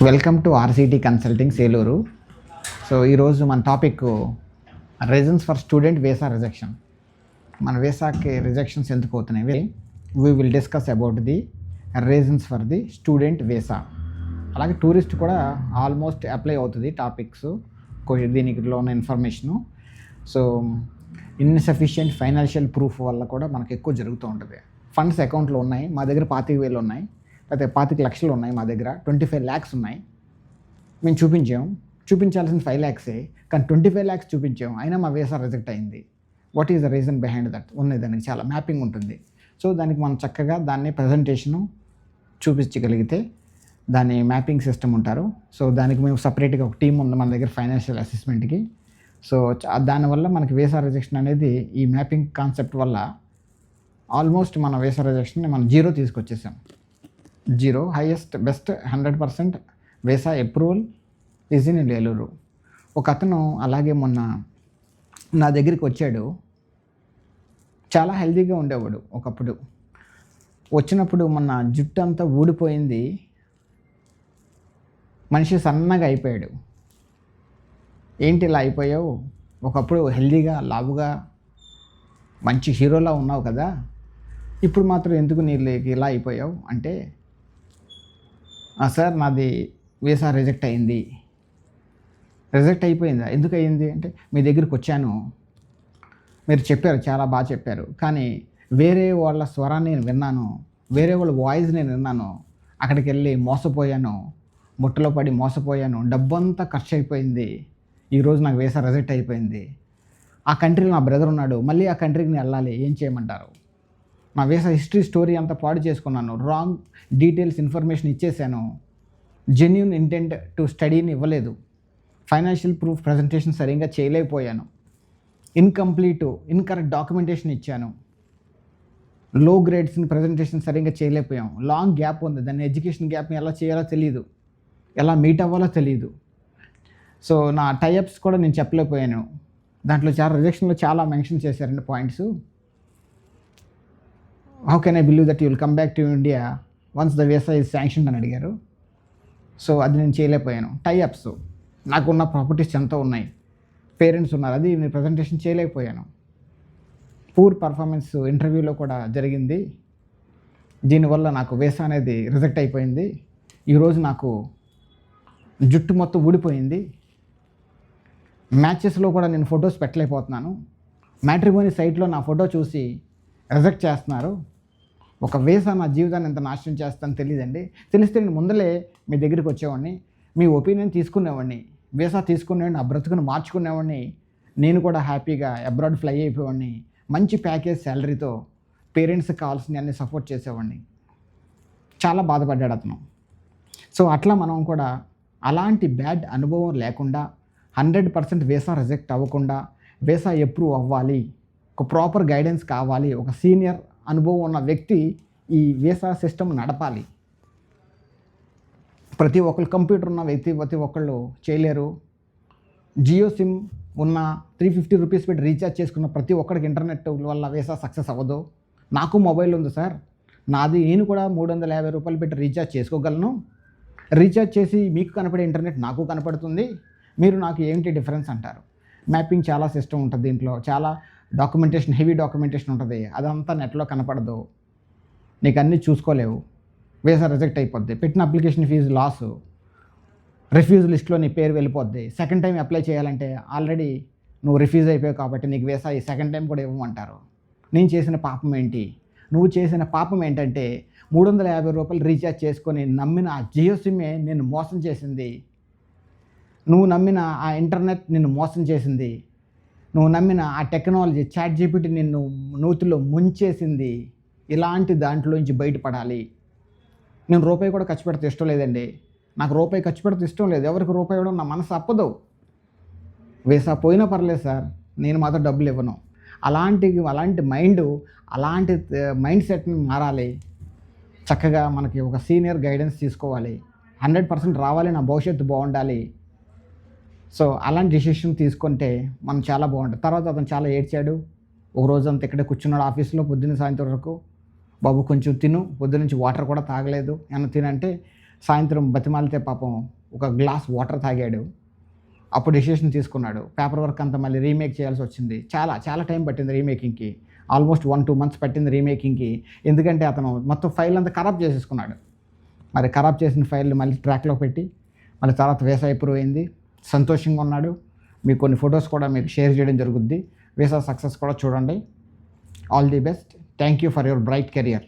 Welcome to RCT consulting సేలూరు. So ఈరోజు మన topic reasons for student visa rejection. మన వీసాకి రిజెక్షన్స్ ఎందుకు అవుతున్నాయి, we will discuss about the reasons for the student visa. అలాగే టూరిస్ట్ కూడా ఆల్మోస్ట్ అప్లై అవుతుంది టాపిక్స్ దీనిలో ఉన్న information. So insufficient financial proof వల్ల కూడా మనకు ఎక్కువ జరుగుతూ ఉంటుంది. ఫండ్స్ అకౌంట్లో ఉన్నాయి, మా దగ్గర 25,000 ఉన్నాయి, లేకపోతే 25 లక్షలు ఉన్నాయి, మా దగ్గర 25 lakhs ఉన్నాయి. మేము చూపించాల్సిన 5 lakhs, కానీ 25 lakhs చూపించాము, అయినా మా వీసా రిజెక్ట్ అయింది. What is the reason behind that ఉన్నది. దానికి చాలా మ్యాపింగ్ ఉంటుంది. సో దానికి మనం చక్కగా దాన్ని ప్రజెంటేషను చూపించగలిగితే దాని మ్యాపింగ్ సిస్టమ్ ఉంటారు. సో దానికి మేము సపరేట్గా ఒక టీం ఉంది మన దగ్గర ఫైనాన్షియల్ అసెస్మెంట్కి. సో దానివల్ల మనకి వీసా రిజెక్షన్ అనేది ఈ మ్యాపింగ్ కాన్సెప్ట్ వల్ల ఆల్మోస్ట్ మన వీసా రిజెక్షన్ మనం 0 తీసుకొచ్చేసాం. 0 highest best 100% visa approval is in Eluru. ఒక అతను అలాగే మొన్న నా దగ్గరికి వచ్చాడు. చాలా హెల్తీగా ఉండేవాడు ఒకప్పుడు. వచ్చినప్పుడు మొన్న జుట్టు అంతా ఊడిపోయింది, మనిషి సన్నగా అయిపోయాడు. ఏంటి ఇలా అయిపోయావు, ఒకప్పుడు హెల్తీగా లావుగా మంచి హీరోలా ఉన్నావు కదా, ఇప్పుడు మాత్రం ఎందుకు నీళ్ళకి ఇలా అయిపోయావు అంటే, సార్ నాది వీసా రిజెక్ట్ అయింది. రిజెక్ట్ అయిపోయిందా, ఎందుకు అయింది అంటే, మీ దగ్గరికి వచ్చాను, మీరు చెప్పారు, చాలా బాగా చెప్పారు, కానీ వేరే వాళ్ళ స్వరాన్ని నేను విన్నాను, వేరే వాళ్ళ వాయిస్ నేను విన్నాను, అక్కడికి వెళ్ళి మోసపోయాను, ముట్టలో పడి మోసపోయాను, డబ్బంతా ఖర్చు అయిపోయింది, ఈరోజు నాకు వీసా రిజెక్ట్ అయిపోయింది. ఆ కంట్రీలో నా బ్రదర్ ఉన్నాడు, మళ్ళీ ఆ కంట్రీకి నేను వెళ్ళాలి, ఏం చేయమంటారు? నా వీసా హిస్టరీ స్టోరీ అంతా పాడు చేసుకున్నాను, రాంగ్ డీటెయిల్స్ ఇన్ఫర్మేషన్ ఇచ్చేసాను, జెన్యూన్ ఇంటెంట్ టు స్టడీని ఇవ్వలేదు, ఫైనాన్షియల్ ప్రూఫ్ ప్రజెంటేషన్ సరిగ్గా చేయలేకపోయాను, ఇన్కరెక్ట్ డాక్యుమెంటేషన్ ఇచ్చాను, లో గ్రేడ్స్ని ప్రజెంటేషన్ సరిగ్గా చేయలేకపోయాం, లాంగ్ గ్యాప్ ఉంది, దాన్ని ఎడ్యుకేషన్ గ్యాప్ని ఎలా చేయాలో తెలియదు, ఎలా మీట్ అవ్వాలో తెలియదు. సో నా టైఅప్స్ కూడా నేను చెప్పలేకపోయాను. దాంట్లో చాలా రిజెక్షన్లో చాలా మెన్షన్ చేశారండి points. How can I believe that you will come back to India once the visa is sanction అని అడిగారు. సో అది నేను చేయలేకపోయాను. టైఅప్స్, నాకున్న ప్రాపర్టీస్ ఎంతో ఉన్నాయి, పేరెంట్స్ ఉన్నారు, అది నేను ప్రజెంటేషన్ చేయలేకపోయాను. పూర్ పర్ఫార్మెన్స్ ఇంటర్వ్యూలో కూడా జరిగింది. దీనివల్ల నాకు వీసా అనేది రిజెక్ట్ అయిపోయింది. ఈరోజు నాకు జుట్టు మొత్తం ఊడిపోయింది. మ్యాచెస్లో కూడా నేను ఫొటోస్ పెట్టలేకపోతున్నాను. మ్యాట్రిమోనీ సైట్లో నా ఫోటో చూసి రిజెక్ట్ చేస్తున్నారు. ఒక వీసా నా జీవితాన్ని ఎంత నాశనం చేస్తానని తెలియదండి. తెలిస్తే నేను ముందలే మీ దగ్గరికి వచ్చేవాడిని, మీ ఒపీనియన్ తీసుకునేవాడిని, వీసా తీసుకునేవాడిని, నా బ్రతుకుని మార్చుకునేవాడిని, నేను కూడా హ్యాపీగా అబ్రాడ్ ఫ్లై అయిపోయేవాడిని, మంచి ప్యాకేజ్ శాలరీతో పేరెంట్స్కి కావాల్సిన అన్ని సపోర్ట్ చేసేవాడిని. చాలా బాధపడ్డాడు అతను. సో అట్లా మనం కూడా అలాంటి బ్యాడ్ అనుభవం లేకుండా 100% వీసా రిజెక్ట్ అవ్వకుండా, వీసా అప్రూవ్ అవ్వాలి, ఒక ప్రాపర్ గైడెన్స్ కావాలి, ఒక సీనియర్ అనుభవం ఉన్న వ్యక్తి ఈ వీసా సిస్టమ్ నడపాలి. ప్రతి ఒక్కరు కంప్యూటర్ ఉన్న వ్యక్తి ప్రతి ఒక్కళ్ళు చేయలేరు. జియో సిమ్ ఉన్న 350 రూపీస్ పెట్టి రీఛార్జ్ చేసుకున్న ప్రతి ఒక్కరికి ఇంటర్నెట్ వల్ల వీసా సక్సెస్ అవ్వదు. నాకు మొబైల్ ఉంది సార్, నేను కూడా 350 రూపాయలు పెట్టి రీఛార్జ్ చేసుకోగలను. రీఛార్జ్ చేసి మీకు కనపడే ఇంటర్నెట్ నాకు కనపడుతుంది, మీరు నాకు ఏంటి డిఫరెన్స్ అంటారు. మ్యాపింగ్ చాలా సిస్టమ్ ఉంటుంది, దీంట్లో చాలా డాక్యుమెంటేషన్, హెవీ డాక్యుమెంటేషన్ ఉంటుంది, అదంతా నెట్లో కనపడదు, నీకు అన్నీ చూసుకోలేవు, వీసా రిజెక్ట్ అయిపోద్ది, పెట్టిన అప్లికేషన్ ఫీజు లాసు, రిఫ్యూజ్ లిస్ట్లో నీ పేరు వెళ్ళిపోద్ది, సెకండ్ టైం అప్లై చేయాలంటే ఆల్రెడీ నువ్వు రిఫ్యూజ్ అయిపోయావు కాబట్టి నీకు వీసా ఈ సెకండ్ టైం కూడా ఇవ్వమంటారు. నేను చేసిన పాపం ఏంటి? నువ్వు చేసిన పాపం ఏంటంటే 350 రూపాయలు రీఛార్జ్ చేసుకొని నమ్మిన ఆ జియో సిమ్మే నిన్ను మోసం చేసింది, నువ్వు నమ్మిన ఆ ఇంటర్నెట్ నిన్ను మోసం చేసింది, నువ్వు నమ్మిన ఆ టెక్నాలజీ చాట్ జీపీటీ నిన్ను నూతిలో ముంచేసింది. ఇలాంటి దాంట్లోంచి బయటపడాలి. నేను రూపాయి కూడా ఖర్చు పెడితే ఇష్టం లేదండి, నాకు రూపాయి ఖర్చు పెడితే ఇష్టం లేదు, ఎవరికి రూపాయి ఇవ్వడం నా మనసు అప్పదు. వీసా పోయినా పర్లేదు సార్, నేను మాత్రం డబ్బులు ఇవ్వను. అలాంటి మైండ్ సెట్ని మారాలి. చక్కగా మనకి ఒక సీనియర్ గైడెన్స్ తీసుకోవాలి, 100% రావాలి, నా భవిష్యత్తు బాగుండాలి. సో అలాంటి డెసిషన్ తీసుకుంటే మనం చాలా బాగుంటుంది. తర్వాత అతను చాలా ఏడ్చాడు. ఒక రోజంతా ఇక్కడే కూర్చున్నాడు ఆఫీస్లో పొద్దున్న సాయంత్రం వరకు. బాబు కొంచెం తిను, పొద్దునుంచి వాటర్ కూడా తాగలేదు, ఏమన్నా తినంటే సాయంత్రం బతిమాలితే పాపం ఒక గ్లాస్ వాటర్ తాగాడు. అప్పుడు డెసిషన్ తీసుకున్నాడు. పేపర్ వర్క్ అంతా మళ్ళీ రీమేక్ చేయాల్సి వచ్చింది. చాలా టైం పట్టింది రీమేకింగ్కి. ఆల్మోస్ట్ 1-2 months పట్టింది రీమేకింగ్కి. ఎందుకంటే అతను మొత్తం ఫైల్ అంతా ఖరాబ్ చేసేసుకున్నాడు. మరి ఖరాబ్ చేసిన ఫైల్ మళ్ళీ ట్రాక్లో పెట్టి మళ్ళీ తర్వాత వీసా అప్రూవ్ అయింది. సంతోషంగా ఉన్నాడు. మీకు కొన్ని ఫొటోస్ కూడా మీకు షేర్ చేయడం జరుగుద్ది. వీసా సక్సెస్ కూడా చూడండి. All the best. Thank you for your bright career.